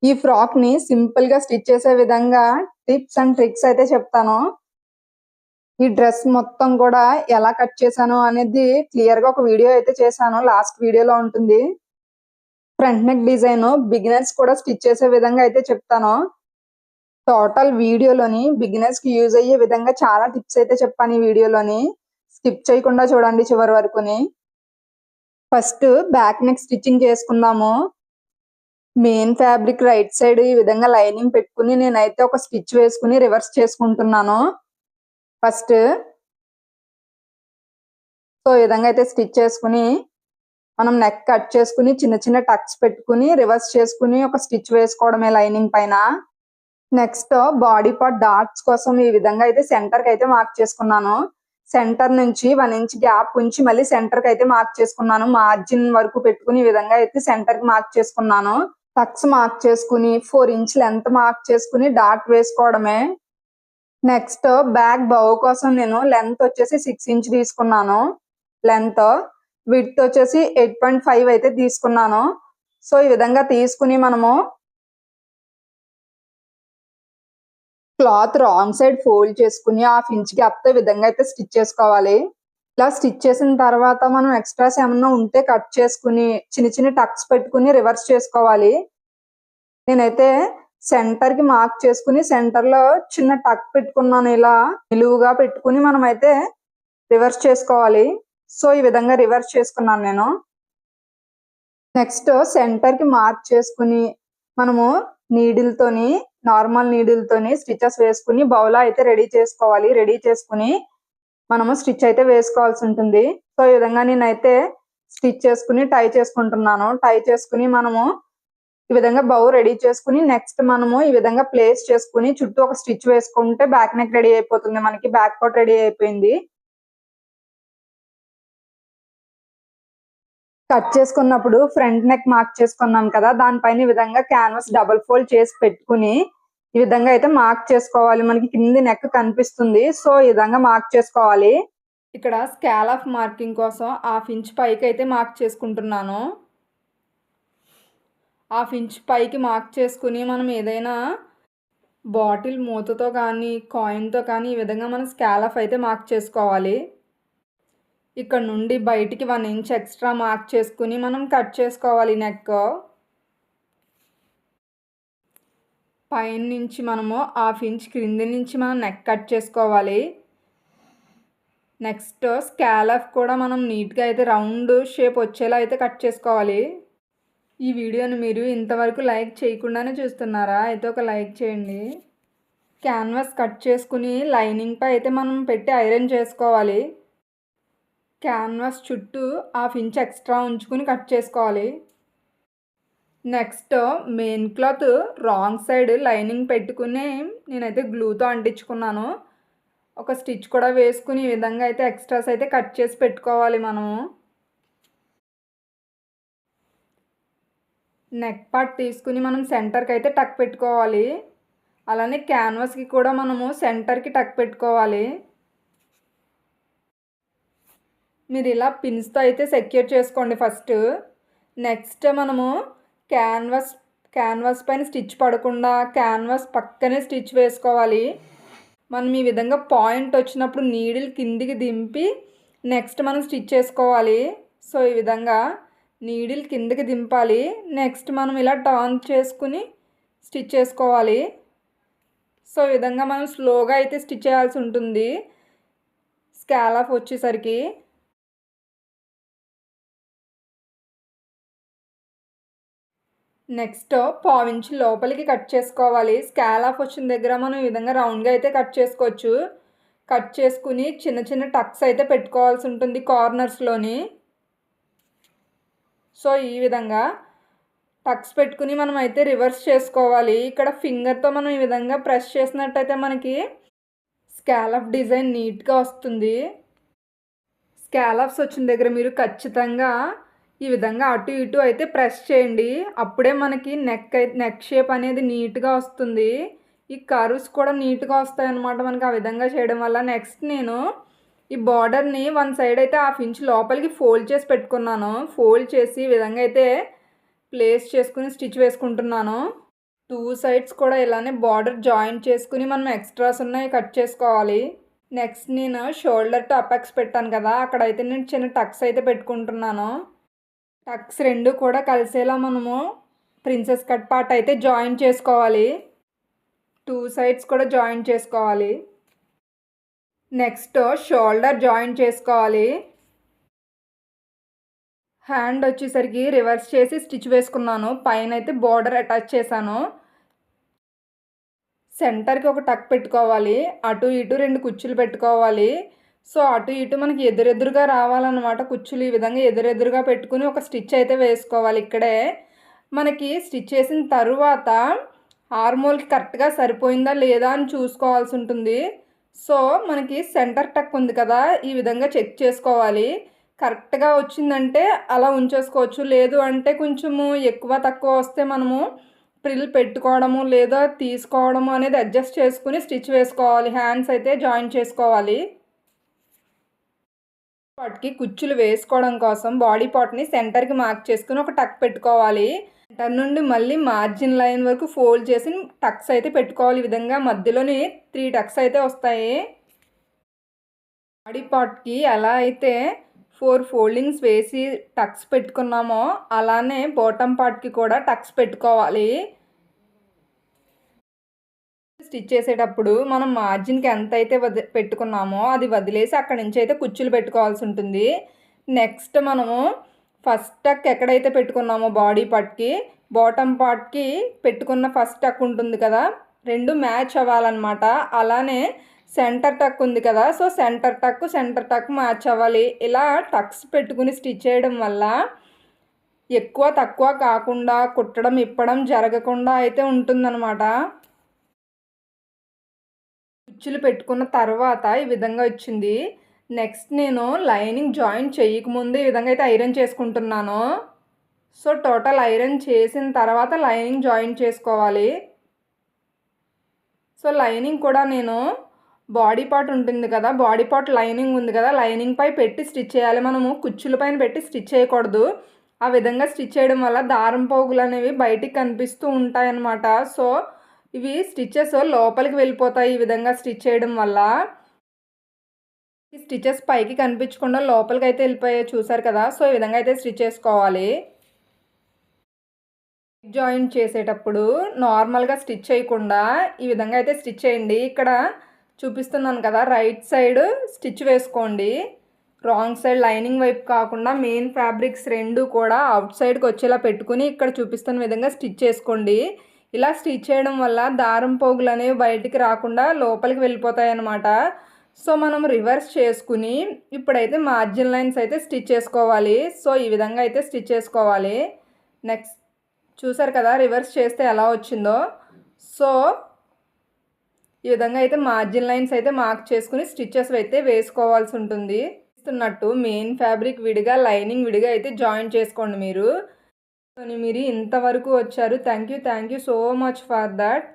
ఈ ఫ్రాక్‌ని సింపుల్‌గా స్టిచ్ చేసే విధంగా టిప్స్ అండ్ ట్రిక్స్ అయితే చెప్తాను. ఈ డ్రెస్ మొత్తం కూడా ఎలా కట్ చేశాను అనేది క్లియర్‌గా ఒక వీడియో అయితే చేశాను. లాస్ట్ వీడియోలో ఉంటుంది. ఫ్రంట్ నెక్ డిజైన్ బిగినర్స్ కూడా స్టిచ్ చేసే విధంగా అయితే చెప్తాను. టోటల్ వీడియోలోని బిగినర్స్‌కి యూజ్ అయ్యే విధంగా చాలా టిప్స్ అయితే చెప్పాను ఈ వీడియోలోని. స్కిప్ చేయకుండా చూడండి చివరి వరకుని. ఫస్ట్ బ్యాక్ నెక్ స్టిచ్చింగ్ చేసుకుందాము. మెయిన్ ఫ్యాబ్రిక్ రైట్ సైడ్ ఈ విధంగా లైనింగ్ పెట్టుకుని నేనైతే ఒక స్టిచ్ వేసుకుని రివర్స్ చేసుకుంటున్నాను ఫస్ట్. సో ఈ విధంగా అయితే స్టిచ్ చేసుకుని మనం నెక్ కట్ చేసుకుని చిన్న చిన్న టక్స్ పెట్టుకుని రివర్స్ చేసుకుని ఒక స్టిచ్ వేసుకోవడమే లైనింగ్ పైన. నెక్స్ట్ బాడీ పార్ట్ డాట్స్ కోసం ఈ విధంగా అయితే సెంటర్ కి అయితే మార్క్ చేసుకున్నాను. సెంటర్ నుంచి 1 ఇంచ్ గ్యాప్ ఉంచి మళ్ళీ సెంటర్ కి అయితే మార్క్ చేసుకున్నాను. మార్జిన్ వరకు పెట్టుకుని ఈ విధంగా అయితే సెంటర్ కి మార్క్ చేసుకున్నాను. టక్స్ మార్క్ చేసుకుని 4 ఇంచ్ లెంత్ మార్క్ చేసుకుని డాట్ వేసుకోవడమే. నెక్స్ట్ బ్యాక్ బౌ కోసం నేను లెంత్ వచ్చేసి 6 ఇంచ్ తీసుకున్నాను. లెంత్ విడ్త్ వచ్చేసి 8.5 అయితే తీసుకున్నాను. సో ఈ విధంగా తీసుకుని మనము క్లాత్ రాంగ్ సైడ్ ఫోల్డ్ చేసుకుని 1/2 ఇంచ్ గ్యాప్ తో ఈ విధంగా అయితే స్టిచ్ చేసుకోవాలి. ఇలా స్టిచ్ చేసిన తర్వాత మనం ఎక్స్ట్రాస్ ఏమన్నా ఉంటే కట్ చేసుకుని చిన్న చిన్న టక్స్ పెట్టుకుని రివర్స్ చేసుకోవాలి. నేనైతే సెంటర్ కి మార్క్ చేసుకుని సెంటర్ లో చిన్న టక్ పెట్టుకున్నాను. ఇలా నిలువుగా పెట్టుకుని మనం అయితే రివర్స్ చేసుకోవాలి. సో ఈ విధంగా రివర్స్ చేసుకున్నాను నేను. నెక్స్ట్ సెంటర్ కి మార్క్ చేసుకుని మనము నీడిల్ తోని నార్మల్ నీడిల్ తోని స్టిచెస్ వేసుకుని బౌలా అయితే రెడీ చేసుకోవాలి. రెడీ చేసుకుని మనము స్టిచ్ అయితే వేసుకోవాల్సి ఉంటుంది. సో ఈ విధంగా నేనైతే స్టిచ్ చేసుకుని టై చేసుకుంటున్నాను. టై చేసుకుని మనము ఈ విధంగా బౌ రెడీ చేసుకుని నెక్స్ట్ మనము ఈ విధంగా ప్లేస్ చేసుకుని చుట్టూ ఒక స్టిచ్ వేసుకుంటే బ్యాక్ నెక్ రెడీ అయిపోతుంది. మనకి బ్యాక్ పార్ట్ రెడీ అయిపోయింది. కట్ చేసుకున్నప్పుడు ఫ్రంట్ నెక్ మార్క్ చేసుకున్నాం కదా, దానిపైన ఈ విధంగా క్యాన్వాస్ డబుల్ ఫోల్డ్ చేసి పెట్టుకుని ఈ విధంగా అయితే మార్క్ చేసుకోవాలి. మనకి కింది నెక్ కనిపిస్తుంది. సో ఈ విధంగా మార్క్ చేసుకోవాలి. ఇక్కడ స్కేల్ ఆఫ్ మార్కింగ్ కోసం 1/2 ఇంచ్ పైకి అయితే మార్క్ చేసుకుంటున్నాను. 1/2 ఇంచ్ పైకి మార్క్ చేసుకుని మనం ఏదైనా బాటిల్ మూతతో కానీ కాయిన్తో కానీ ఈ విధంగా మనం స్కేల్ ఆఫ్ అయితే మార్క్ చేసుకోవాలి. ఇక్కడ నుండి బయటికి 1 ఇంచ్ ఎక్స్ట్రా మార్క్ చేసుకుని మనం కట్ చేసుకోవాలి నెక్. పైన నుంచి మనము 1/2 ఇంచ్ క్రింది నుంచి మనం నెక్ కట్ చేసుకోవాలి. నెక్స్ట్ స్కేల్ ఆఫ్ కూడా మనం నీట్గా అయితే రౌండ్ షేప్ వచ్చేలా అయితే కట్ చేసుకోవాలి. ఈ వీడియోని మీరు ఇంతవరకు లైక్ చేయకుండానే చూస్తున్నారా? అయితే ఒక లైక్ చేయండి. క్యాన్వాస్ కట్ చేసుకుని లైనింగ్పై అయితే మనం పెట్టి ఐరన్ చేసుకోవాలి. క్యాన్వాస్ చుట్టూ 1/2 ఇంచ్ ఎక్స్ట్రా ఉంచుకుని కట్ చేసుకోవాలి. Next main cloth wrong side lining పెట్టుకుని నేనైతే గ్లూతో అంటించుకున్నాను. ఒక స్టిచ్ కూడా వేసుకుని ఈ విధంగా అయితే ఎక్స్ట్రాస్ అయితే కట్ చేసి పెట్టుకోవాలి మనము. నెక్ పార్ట్ తీసుకుని మనం సెంటర్కి అయితే టక్ పెట్టుకోవాలి. అలానే క్యాన్వాస్కి కూడా మనము సెంటర్కి టక్ పెట్టుకోవాలి. మీరు ఇలా పిన్స్తో అయితే సెక్యూర్ చేసుకోండి ఫస్ట్. నెక్స్ట్ మనము క్యాన్వాస్ పైన స్టిచ్ పడకుండా క్యాన్వాస్ పక్కనే స్టిచ్ వేసుకోవాలి. మనం ఈ విధంగా పాయింట్ వచ్చినప్పుడు నీడిల్ కిందికి దింపి నెక్స్ట్ మనం స్టిచ్ చేసుకోవాలి. సో ఈ విధంగా నీడిల్ కిందికి దింపాలి. నెక్స్ట్ మనం ఇలా టర్న్ చేసుకుని స్టిచ్ చేసుకోవాలి. సో ఈ విధంగా మనం స్లోగా అయితే స్టిచ్ చేయాల్సి ఉంటుంది స్కేల్ ఆఫ్ వచ్చేసరికి. నెక్స్ట్ 1/4 ఇంచ్ లోపలికి కట్ చేసుకోవాలి. స్కేల్ ఆఫ్ వచ్చిన దగ్గర మనం ఈ విధంగా రౌండ్గా అయితే కట్ చేసుకోవచ్చు. కట్ చేసుకుని చిన్న చిన్న టక్స్ అయితే పెట్టుకోవాల్సి ఉంటుంది కార్నర్స్లోని. సో ఈ విధంగా టక్స్ పెట్టుకుని మనం అయితే రివర్స్ చేసుకోవాలి. ఇక్కడ ఫింగర్తో మనం ఈ విధంగా ప్రెస్ చేసినట్టయితే మనకి స్కేల్ ఆఫ్ డిజైన్ నీట్గా వస్తుంది. స్కేల్ ఆఫ్స్ వచ్చిన దగ్గర మీరు ఖచ్చితంగా ఈ విధంగా అటు ఇటు అయితే ప్రెస్ చేయండి. అప్పుడే మనకి నెక్ షేప్ అనేది నీట్గా వస్తుంది. ఈ కర్వ్స్ కూడా నీట్గా వస్తాయి అన్నమాట మనకి ఆ విధంగా చేయడం వల్ల. నెక్స్ట్ నేను ఈ బార్డర్ని 1 సైడ్ అయితే 1/2 ఇంచ్ లోపలికి ఫోల్డ్ చేసి పెట్టుకున్నాను. ఫోల్డ్ చేసి ఈ విధంగా అయితే ప్లేస్ చేసుకుని స్టిచ్ వేసుకుంటున్నాను. 2 సైడ్స్ కూడా ఇలానే బార్డర్ జాయింట్ చేసుకుని మనం ఎక్స్ట్రాస్ ఉన్నాయి కట్ చేసుకోవాలి. నెక్స్ట్ నేను షోల్డర్ టు అపెక్స్ పెట్టాను కదా, అక్కడైతే నేను చిన్న టక్స్ అయితే పెట్టుకుంటున్నాను. టక్స్ 2 కూడా కలిసేలా మనము ప్రిన్సెస్ కట్ పార్ట్ అయితే జాయిన్ చేసుకోవాలి. 2 సైడ్స్ కూడా జాయిన్ చేసుకోవాలి. నెక్స్ట్ షోల్డర్ జాయిన్ చేసుకోవాలి. హ్యాండ్ వచ్చేసరికి రివర్స్ చేసి స్టిచ్ వేసుకున్నాను. పైన అయితే బార్డర్ అటాచ్ చేశాను. సెంటర్కి ఒక టక్ పెట్టుకోవాలి. అటు ఇటు 2 కుచ్చులు పెట్టుకోవాలి. సో అటు ఇటు మనకి ఎదురెదురుగా రావాలన్నమాట. కుచ్చులు ఈ విధంగా ఎదురెదురుగా పెట్టుకుని ఒక స్టిచ్ అయితే వేసుకోవాలి. ఇక్కడే మనకి స్టిచ్ చేసిన తరువాత ఆర్మోల్కి కరెక్ట్గా సరిపోయిందా లేదా అని చూసుకోవాల్సి ఉంటుంది. సో మనకి సెంటర్ టక్ ఉంది కదా, ఈ విధంగా చెక్ చేసుకోవాలి. కరెక్ట్గా వచ్చిందంటే అలా ఉంచేసుకోవచ్చు. లేదు అంటే కొంచెము ఎక్కువ తక్కువ వస్తే మనము ప్రిల్ పెట్టుకోవడము లేదా తీసుకోవడము అనేది అడ్జస్ట్ చేసుకుని స్టిచ్ వేసుకోవాలి. హ్యాండ్స్ అయితే జాయిన్ చేసుకోవాలి. పార్ట్కి కుచ్చులు వేసుకోవడం కోసం బాడీ పార్ట్ని సెంటర్కి మార్క్ చేసుకుని ఒక టక్ పెట్టుకోవాలి. సెంటర్ నుండి మళ్ళీ మార్జిన్ లైన్ వరకు ఫోల్డ్ చేసి టక్స్ అయితే పెట్టుకోవాలి. ఈ విధంగా మధ్యలోని 3 టక్స్ అయితే వస్తాయి. బాడీ పార్ట్కి ఎలా అయితే 4 ఫోల్డింగ్స్ వేసి టక్స్ పెట్టుకున్నామో అలానే బాటమ్ పార్ట్కి కూడా టక్స్ పెట్టుకోవాలి. స్టిచ్ చేసేటప్పుడు మనం మార్జిన్కి ఎంత అయితే పెట్టుకున్నామో అది వదిలేసి అక్కడి నుంచి అయితే కుచ్చులు పెట్టుకోవాల్సి ఉంటుంది. నెక్స్ట్ మనము ఫస్ట్ టక్ ఎక్కడైతే పెట్టుకున్నామో బాడీ పార్ట్కి బాటమ్ పార్ట్కి పెట్టుకున్న ఫస్ట్ టక్ ఉంటుంది కదా, 2 మ్యాచ్ అవ్వాలన్నమాట. అలానే సెంటర్ టక్ ఉంది కదా, సో సెంటర్ టక్ మ్యాచ్ అవ్వాలి. ఇలా టక్స్ పెట్టుకుని స్టిచ్ చేయడం వల్ల ఎక్కువ తక్కువ కాకుండా కుట్టడం ఇప్పడం జరగకుండా అయితే ఉంటుందన్నమాట. కుచ్చులు పెట్టుకున్న తర్వాత ఈ విధంగా వచ్చింది. నెక్స్ట్ నేను లైనింగ్ జాయిన్ చేయకముందే ఈ విధంగా అయితే ఐరన్ చేసుకుంటున్నాను. సో టోటల్ ఐరన్ చేసిన తర్వాత లైనింగ్ జాయిన్ చేసుకోవాలి. సో లైనింగ్ కూడా నేను బాడీ పార్ట్ ఉంటుంది కదా, బాడీ పార్ట్ లైనింగ్ ఉంది కదా, లైనింగ్ పై పెట్టి స్టిచ్ చేయాలి. మనము కుచ్చుల పైన పెట్టి స్టిచ్ చేయకూడదు. ఆ విధంగా స్టిచ్ చేయడం వల్ల దారం పోగులు అనేవి బయటికి కనిపిస్తూ ఉంటాయన్నమాట. సో ఇవి స్టిచెస్ లోపలికి వెళ్ళిపోతాయి ఈ విధంగా స్టిచ్ చేయడం వల్ల. ఈ స్టిచెస్ పైకి కనిపించకుండా లోపలికి అయితే వెళ్ళిపోయాయి చూసారు కదా. సో ఈ విధంగా అయితే స్టిచ్ చేసుకోవాలి. జాయిన్ చేసేటప్పుడు నార్మల్గా స్టిచ్ చేయకుండా ఈ విధంగా అయితే స్టిచ్ చేయండి. ఇక్కడ చూపిస్తున్నాను కదా, రైట్ సైడ్ స్టిచ్ వేసుకోండి. రాంగ్ సైడ్ లైనింగ్ వైపు కాకుండా మెయిన్ ఫ్యాబ్రిక్స్ 2 కూడా అవుట్ సైడ్కి వచ్చేలా పెట్టుకుని ఇక్కడ చూపిస్తున్న విధంగా స్టిచ్ చేసుకోండి. ఇలా స్టిచ్ చేయడం వల్ల దారం పోగులు అనేవి బయటికి రాకుండా లోపలికి వెళ్ళిపోతాయి అన్నమాట. సో మనం రివర్స్ చేసుకుని ఇప్పుడైతే మార్జిన్ లైన్స్ అయితే స్టిచ్ చేసుకోవాలి. సో ఈ విధంగా అయితే స్టిచ్ చేసుకోవాలి. నెక్స్ట్ చూసారు కదా రివర్స్ చేస్తే ఎలా వచ్చిందో. సో ఈ విధంగా అయితే మార్జిన్ లైన్స్ అయితే మార్క్ చేసుకుని స్టిచెస్ అయితే వేసుకోవాల్సి ఉంటుంది. ఇస్తున్నట్టు మెయిన్ ఫ్యాబ్రిక్ విడిగా లైనింగ్ విడిగా అయితే జాయిన్ చేసుకోండి. మీరు ఇంతవరకు వచ్చారు. Thank you so much for that.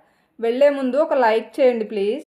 వెళ్ళే ముందు ఒక లైక్ చేయండి ప్లీజ్.